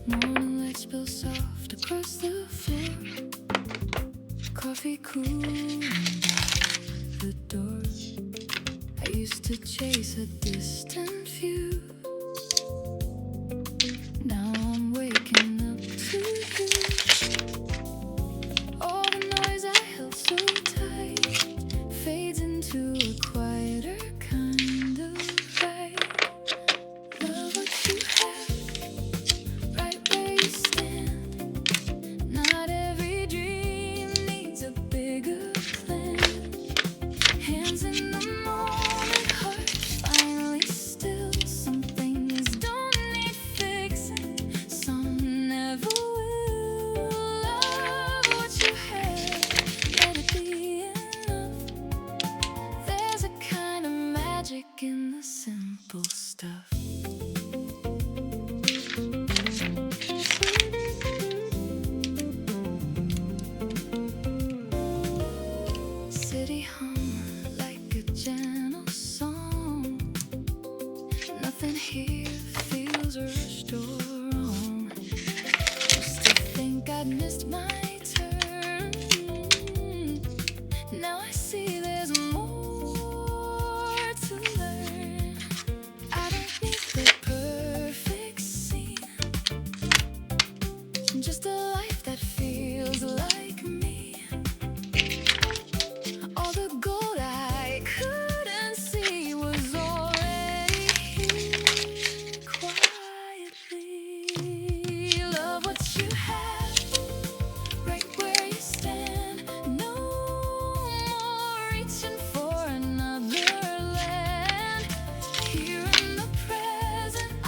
Morning light spills soft across the floor. Coffee cooling by the door. I used to chase a distant view. Now I'm waking up to you. All the noise I held so tight fades into a quieter kind of light. Love what you have, right where you stand. Not every dream needs a bigger plan. Hands in the moment, heart finally still. Some things don't need fixing, some never will. Love what you have, let it be enough. There's a kind of magic in the simple stuff. City hum like a gentle song. Nothing here feels rushed or wrong. Used to think I'd missed my turn. Now I see there's more to learn. I don't need the perfect scene, just a life that feels like me. All the gold I couldn't see was already here quietly. Love what you have, right where you stand. No more reaching for another land. Here in the present, I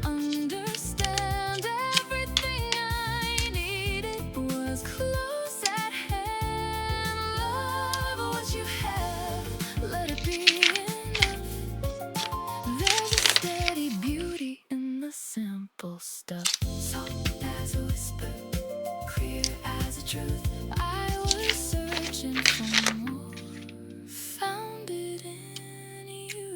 understand. Everything I needed was close at hand. Love what you have, let it be enough. There's a steady beauty in the simple stuff. Soft as a whisper, clear as a truth. I was searching for more, found it in you.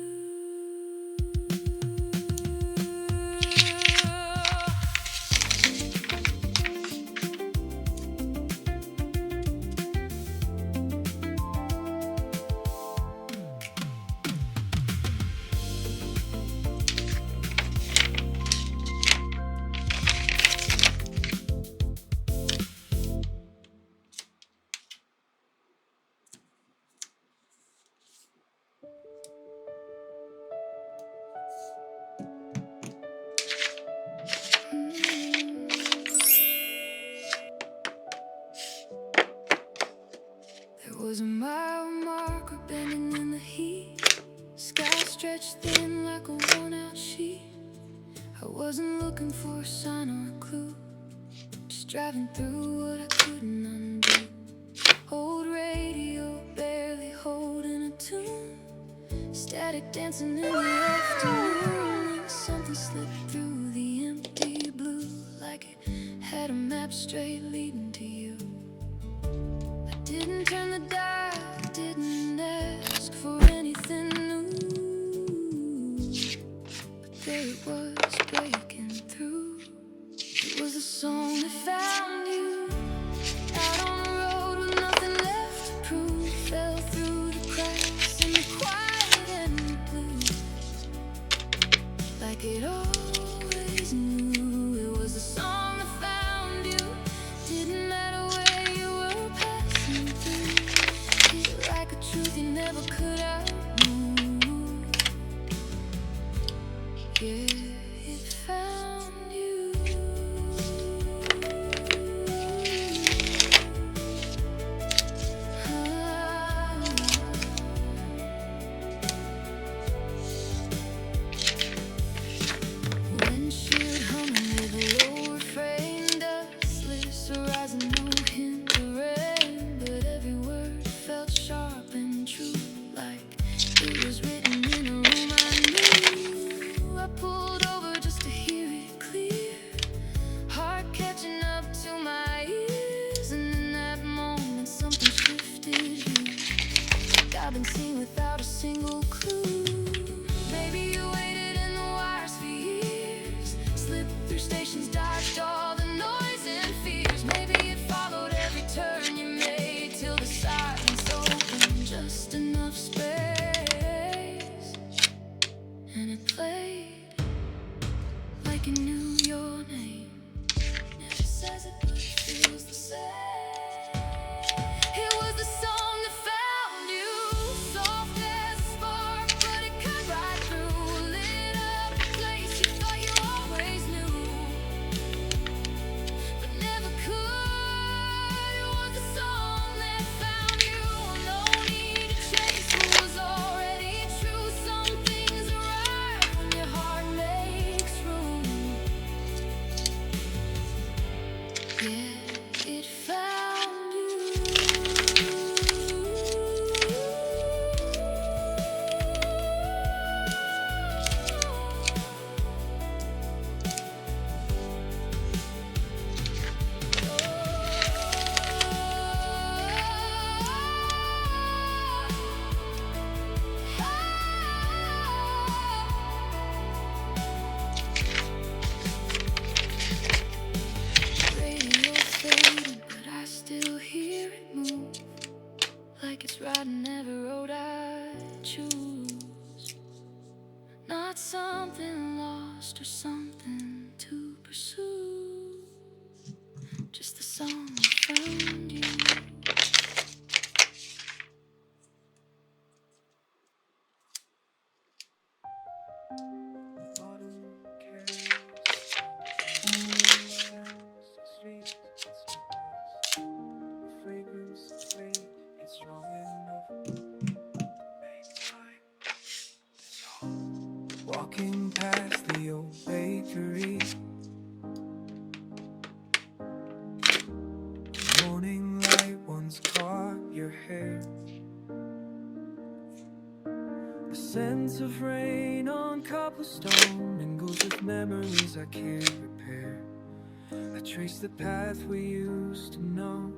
There was a mile marker bending in the heat. Sky stretched thin like a worn-out sheet. I wasn't looking for a sign or a clue, just driving through what I couldn't undo. Old radio barely holding a tune, static dancing in the afternoon. And something slipped through the empty blue, like it had a map straight leading to you. I didn't turn the dial, didn't ask for anything new, but there it was breaking through. It was a song that found you out on the road with nothing left to prove. Fell through the cracks in the quiet and the blue, like it always knew. It was a song that found you, didn't matter where you were passing through. knew your name. Never says it, but it feels the same. It was the song that found you, soft as a spark, but it cut right through. Lit up a place you thought you always knew, but never could. It was the song that found you. No need to chase what was already true. Some things arrive when your heart makes room. Yeah, it found you. Radio fading, but I still hear it move, like it's riding every road I choose. Not something lost or something to pursue, just the song that found you. Walking past the old bakery, the morning light once caught your hair. The scent of rain on cobblestone mingles with memories I can't repair. I trace the path we used to know,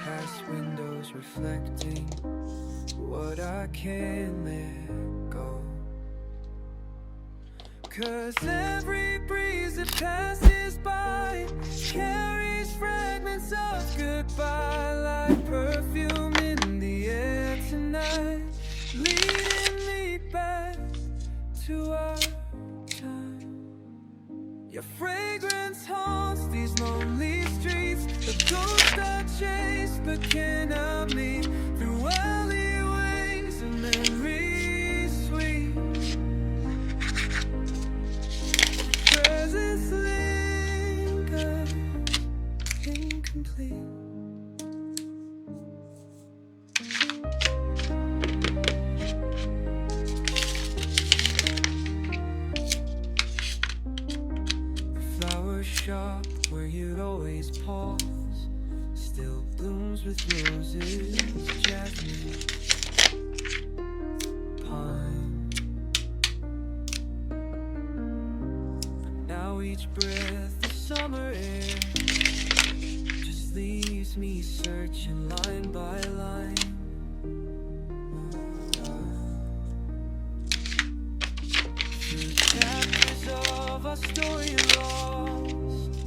past windows reflecting what I can't let go. 'Cause every breeze that passes by carries fragments of goodbye, like perfume in the air tonight, leading me back to our time. Your fragrance haunts these lonely streets, the ghost I chase but cannot meet, through alleyways and memories sweet. Presence lingers incomplete. The flower shop where you'd always pause still blooms with roses, jasmine, pine. But now each breath of summer air just leaves me searching line by line. Through chapters of our story lost,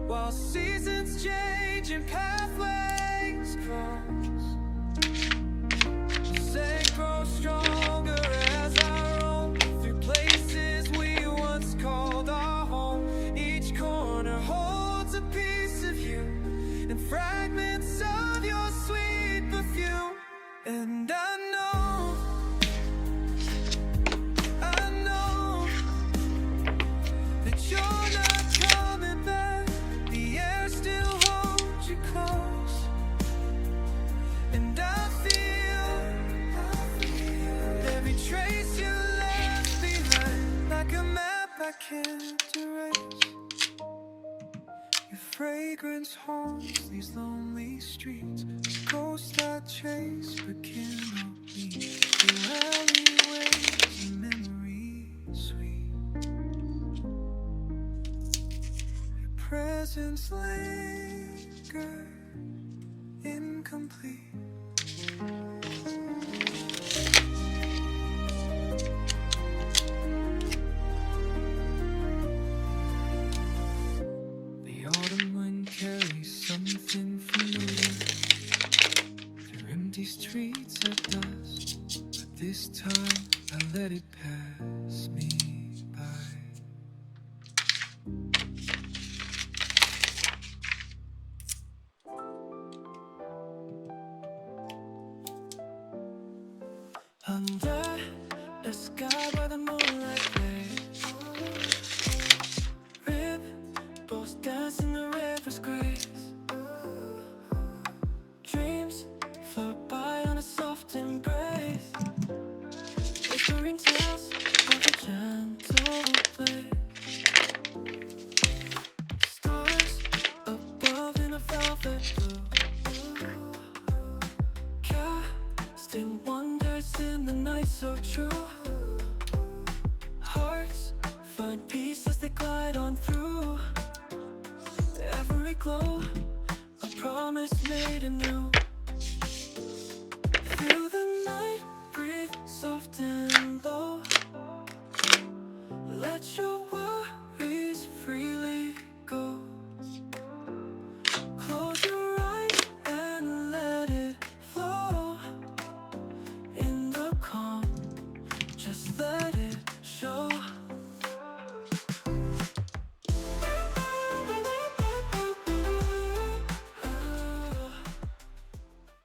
while seasons change and pathways cross, the same grows stronger as I roam through places we once called our home. Each corner holds a piece of you and fragments of your sweet perfume. And I know that you're not coming back. The air still holds you close, and I feel every trace you left behind, like a map I can't erase. Your fragrance haunts these lonely streets, a ghost I chase but cannot meet, through alleyways and memories sweet. Presence linger incomplete. The autumn wind carries something familiar through empty streets at dusk, but this time I let it pass me by. Under the sky where the moonlight plays, ripples dance in the river's grace. Dreams float by on a soft embrace, whispering tales of a gentle place. Stars above in a velvet blue, casting wonders in the night so true. Hearts find peace as they glide on through. Every glow, a promise made anew.